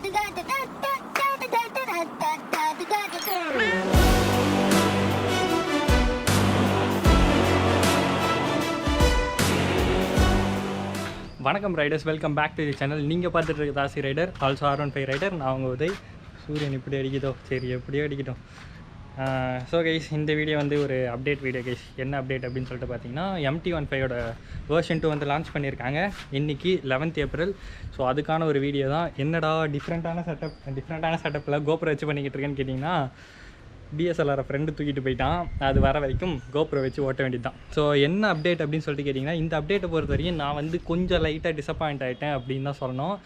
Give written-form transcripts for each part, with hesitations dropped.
வணக்கம் riders, welcome back to the channel. நீங்கள் பார்த்துட்டு இருக்க தாசி ரைடர், ஆல்சோ R15 ரைடர். நான் உங்கள் உதய். சூரியன் இப்படி அடிக்குதோ, சரி எப்படியோ அடிக்கட்டும். ஸோ கைஸ், இந்த வீடியோ வந்து ஒரு அப்டேட் வீடியோ கைஸ். என்ன அப்டேட் அப்படின்னு சொல்லிட்டு பார்த்தீங்கன்னா, MT15ஓட வெர்ஷன் 2 வந்து லான்ச் பண்ணியிருக்காங்க இன்றைக்கி 11th ஏப்ரல். ஸோ அதுக்கான ஒரு வீடியோ தான். என்னடா டிஃப்ரெண்ட்டான செட்டப்பில் கோப்ரோ வச்சு பண்ணிக்கிட்டு இருக்கேன்னு கேட்டிங்கன்னா, டிஎஸ்எல்ஆரை ஃப்ரெண்டு தூக்கிட்டு போயிட்டான். அது வர வரைக்கும் கோப்ரோ வச்சு ஓட்ட வேண்டியது தான். ஸோ என்ன அப்டேட் அப்படின்னு சொல்லிட்டு கேட்டிங்கன்னா, இந்த அப்டேட்டை பொறுத்த வரைக்கும் நான் வந்து கொஞ்சம் லைட்டாக டிசப்பாயிண்ட் ஆகிட்டேன் அப்படின்னு தான் சொல்லணும்.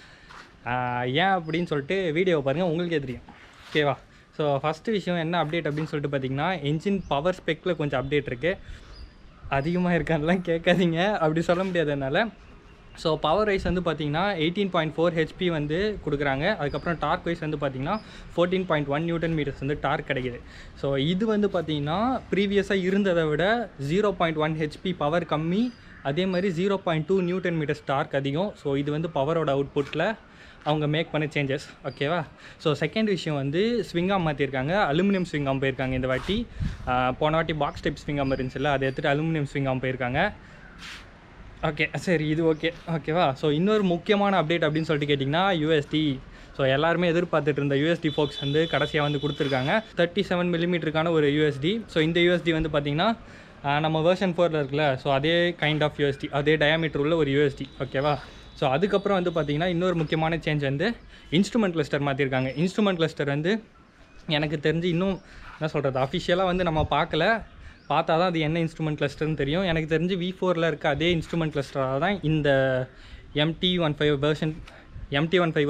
ஏன் அப்படின்னு சொல்லிட்டு வீடியோவை பாருங்கள், உங்களுக்கே தெரியும். ஓகேவா? ஸோ ஃபஸ்ட்டு விஷயம் என்ன அப்டேட் அப்படின்னு சொல்லிட்டு பார்த்தீங்கன்னா, என்ஜின் பவர் ஸ்பெக்கில் கொஞ்சம் அப்டேட் இருக்குது. அதிகமாக இருக்கான்லாம் கேட்காதீங்க, அப்படி சொல்ல முடியாது என்னால். ஸோ பவர் வைஸ் வந்து பார்த்திங்கன்னா 18.4 HP வந்து கொடுக்குறாங்க. அதுக்கப்புறம் டார்க் வைஸ் வந்து பார்த்திங்கன்னா 14.1 Nm வந்து டார்க் கிடைக்கிது. ஸோ இது வந்து பார்த்திங்கன்னா ப்ரீவியஸாக இருந்ததை விட 0.1 HP பவர் கம்மி, அதே மாதிரி 0.2 Nm டார்க் அதிகம். ஸோ இது வந்து பவரோட அவுட்புட்டில் அவங்க மேக் பண்ண சேஞ்சஸ். ஓகேவா? ஸோ செகண்ட் விஷயம் வந்து ஸ்விங்காம் மாற்றிருக்காங்க. அலுமினியம் ஸ்விங்காம் போயிருக்காங்க இந்த வாட்டி. போன வாட்டி பாக்ஸ் டைப் ஸ்விங்காம் இருந்துச்சுல்ல, அதை எடுத்துகிட்டு அலுமினியம் ஸ்விங்காம் போயிருக்காங்க. ஓகே, சரி, இது ஓகேவா? ஸோ இன்னொரு முக்கியமான அப்டேட் அப்படின்னு சொல்லிட்டு கேட்டிங்கன்னா, USD. ஸோ எல்லாருமே எதிர்பார்த்துட்டு இருந்த USD ஃபோக்ஸ் வந்து கடைசியாக வந்து கொடுத்துருக்காங்க. 37 mm ஒரு USD. ஸோ இந்த USD வந்து பார்த்திங்கன்னா நம்ம வெர்ஷன் 4 இருக்குல்ல, ஸோ அதே கைண்ட் ஆஃப் USD, அதே டயாமீட்டர் உள்ள ஒரு USD. ஓகேவா? ஸோ அதுக்கப்புறம் வந்து பார்த்திங்கன்னா இன்னொரு முக்கியமான சேஞ்ச் வந்து இன்ஸ்ட்ருமெண்ட் கிளஸ்டர் மாற்றிருக்காங்க. இன்ஸ்ட்ருமெண்ட் கிளஸ்டர் வந்து எனக்கு தெரிஞ்சு இன்னும் என்ன சொல்கிறது, அஃபிஷியலாக வந்து நம்ம பார்த்தா தான் அது என்ன இன்ஸ்ட்ருமெண்ட் கிளஸ்டர்னு தெரியும். எனக்கு தெரிஞ்சு V4ல் இருக்க அதே இன்ஸ்ட்ருமெண்ட் கிளஸ்டராக தான் இந்த MT15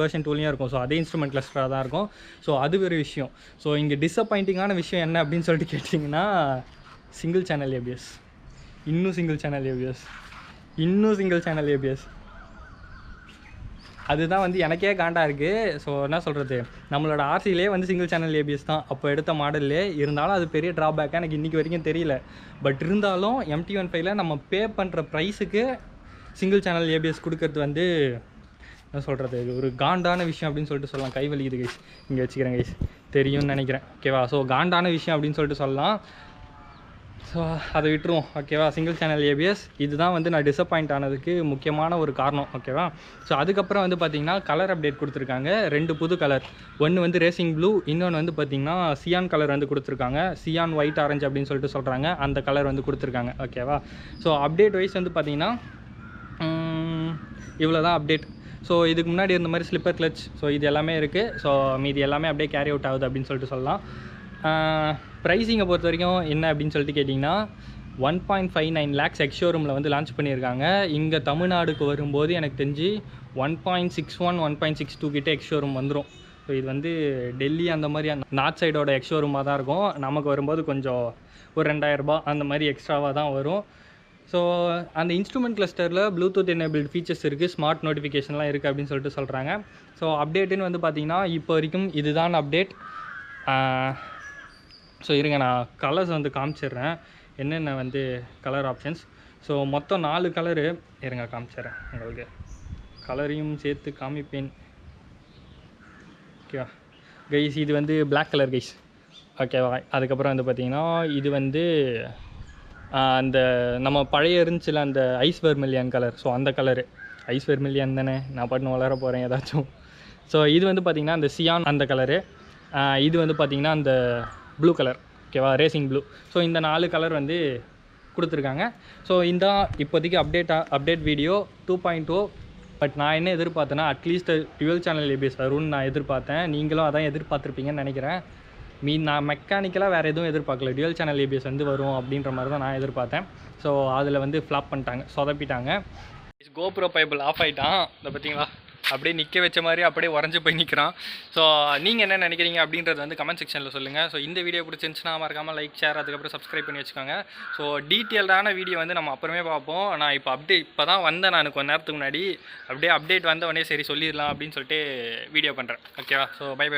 வெர்ஷன் 2லையும் இருக்கும். ஸோ அதே இன்ஸ்ட்ருமெண்ட் கிளஸ்டராக தான் இருக்கும். ஸோ அது ஒரு விஷயம். ஸோ இங்கே டிஸப்பாயிண்டிங்கான விஷயம் என்ன அப்படின்னு சொல்லிட்டு கேட்டிங்கன்னா, சிங்கிள் சேனல் ABS. இன்னும் சிங்கிள் சேனல் ABS. அதுதான் வந்து எனக்கே காண்டா இருக்குது. ஸோ என்ன சொல்கிறது, நம்மளோட ஆர்சிலே வந்து சிங்கிள் சேனல் ABS தான் அப்போ எடுத்த மாடல்லே. இருந்தாலும் அது பெரிய ட்ராபேக்காக எனக்கு இன்றைக்கி வரைக்கும் தெரியல. பட் இருந்தாலும் MT15ல் நம்ம பே பண்ணுற ப்ரைஸுக்கு சிங்கிள் சேனல் ABS கொடுக்கறது வந்து என்ன சொல்கிறது, ஒரு காண்டான விஷயம் அப்படின்னு சொல்லிட்டு சொல்லலாம். கை வலிக்குது கைஸ், இங்கே வச்சுக்கிறேன் கைஸ், தெரியும்னு நினைக்கிறேன். ஓகேவா? ஸோ காண்டான விஷயம் அப்படின்னு சொல்லிட்டு சொல்லலாம். ஸோ அதை விட்டுருவோம். ஓகேவா? சிங்கிள் சேனல் ABS இதுதான் வந்து நான் டிசப்பாயிண்ட் ஆனதுக்கு முக்கியமான ஒரு காரணம். ஓகேவா? ஸோ அதுக்கப்புறம் வந்து பார்த்திங்கன்னா கலர் அப்டேட் கொடுத்துருக்காங்க. 2 புது கலர். ஒன்று வந்து ரேசிங் ப்ளூ, இன்னொன்று வந்து பார்த்திங்கன்னா சியான் கலர் வந்து கொடுத்துருக்காங்க. சியான் ஒயிட் ஆரஞ்சு அப்படின்னு சொல்லிட்டு சொல்கிறாங்க. அந்த கலர் வந்து கொடுத்துருக்காங்க. ஓகேவா? ஸோ அப்டேட் வைஸ் வந்து பார்த்திங்கன்னா இவ்வளோ தான் அப்டேட். ஸோ இதுக்கு முன்னாடி இருந்த மாதிரி ஸ்லிப்பர் கிளச், ஸோ இது எல்லாமே இருக்குது. ஸோ மீதி எல்லாமே அப்படியே கேரி அவுட் ஆகுது அப்படின்னு சொல்லிட்டு சொல்லலாம். ப்ரைஸிங்கை பொறுத்த வரைக்கும் என்ன அப்படின்னு சொல்லிட்டு கேட்டிங்கன்னா, 1.59 lakhs எக்ஸ்ஷோரூமில் வந்து லான்ச் பண்ணியிருக்காங்க. இங்கே தமிழ்நாடுக்கு வரும்போது எனக்கு தெரிஞ்சு 1.61 1.62 கிட்டே எக்ஸ்ஷோரூம் வந்துடும். ஸோ இது வந்து டெல்லி அந்த மாதிரி அந்த நார்த் சைடோட எக்ஸ்ஷோரூமாக தான் இருக்கும். நமக்கு வரும்போது கொஞ்சம் ஒரு 2000 ரூபாய் அந்த மாதிரி எக்ஸ்ட்ராவாக தான் வரும். ஸோ அந்த இன்ஸ்ட்ருமெண்ட் கிளஸ்டரில் ப்ளூடூத் எனேபிள்டு ஃபீச்சர்ஸ் இருக்குது, ஸ்மார்ட் நோட்டிஃபிகேஷன்லாம் இருக்குது அப்படின்னு சொல்லிட்டு சொல்கிறாங்க. ஸோ அப்டேட்டுன்னு வந்து பார்த்திங்கன்னா இப்போ வரைக்கும் இதுதான் அப்டேட். ஸோ இருங்க, நான் கலர்ஸ் வந்து காமிச்சிடுறேன், என்னென்ன வந்து கலர் ஆப்ஷன்ஸ். ஸோ மொத்தம் 4 கலரு இருங்க காமிச்சிட்றேன் உங்களுக்கு, கலரையும் சேர்த்து காமிப்பேன். ஓகேவா கைஸ்? இது வந்து பிளாக் கலர் கைஸ். ஓகேவா? அதுக்கப்புறம் வந்து பார்த்திங்கன்னா இது வந்து அந்த நம்ம பழைய இருந்துச்சுல அந்த ஐஸ் வெர்மிலியன் கலர். ஸோ அந்த கலரு ஐஸ் வெர்மிலியன் தானே, நான் பாட்டு வளர போகிறேன் ஏதாச்சும். ஸோ இது வந்து பார்த்திங்கன்னா அந்த சியான் அந்த கலரு. இது வந்து பார்த்திங்கன்னா அந்த ப்ளூ கலர். ஓகேவா? Racing blue. ஸோ இந்த 4 கலர் வந்து கொடுத்துருக்காங்க. ஸோ இந்த இப்போதைக்கு அப்டேட் வீடியோ 2.0. பட் நான் என்ன எதிர்பார்த்தேன்னா, அட்லீஸ்ட் டுவெல் சேனல் ABS வரும்னு நான் எதிர்பார்த்தேன். நீங்களும் அதான் எதிர்பார்த்துருப்பீங்கன்னு நினைக்கிறேன். நான் மெக்கானிக்கலாக வேறு எதுவும் எதிர்பார்க்கல, டுவெல் சேனல் ABS வந்து வரும் அப்படின்ற மாதிரி தான் நான் எதிர்பார்த்தேன். ஸோ அதில் வந்து ஃப்ளாப் பண்ணிட்டாங்க, சொதப்பிட்டாங்க. கோப்ரோ பைபிள் ஆஃப் ஆகிட்டான். இதை பார்த்தீங்களா, அப்படியே நிற்க வச்ச மாதிரி அப்படியே உறைஞ்சி போய் நிற்கிறான். ஸோ நீங்கள் என்ன நினைக்கிறீங்க அப்படின்றது வந்து கமெண்ட் செக்ஷனில் சொல்லுங்கள். ஸோ இந்த வீடியோ பிடிச்சிருந்துச்சுன்னா மறக்காமல் லைக், ஷேர், அதுக்கப்புறம் சப்ஸ்கிரைப் பண்ணி வச்சுக்கோங்க. ஸோ டீட்டெயில்டான வீடியோ வந்து நம்ம அப்புறமே பார்ப்போம். நான் இப்போ தான் வந்தேன், நான் கொஞ்ச நேரத்துக்கு முன்னாடி. அப்படியே அப்டேட் வந்த உடனே சரி சொல்லிடலாம் அப்படின்னு சொல்லிட்டு வீடியோ பண்ணுறேன். ஓகேவா? So by.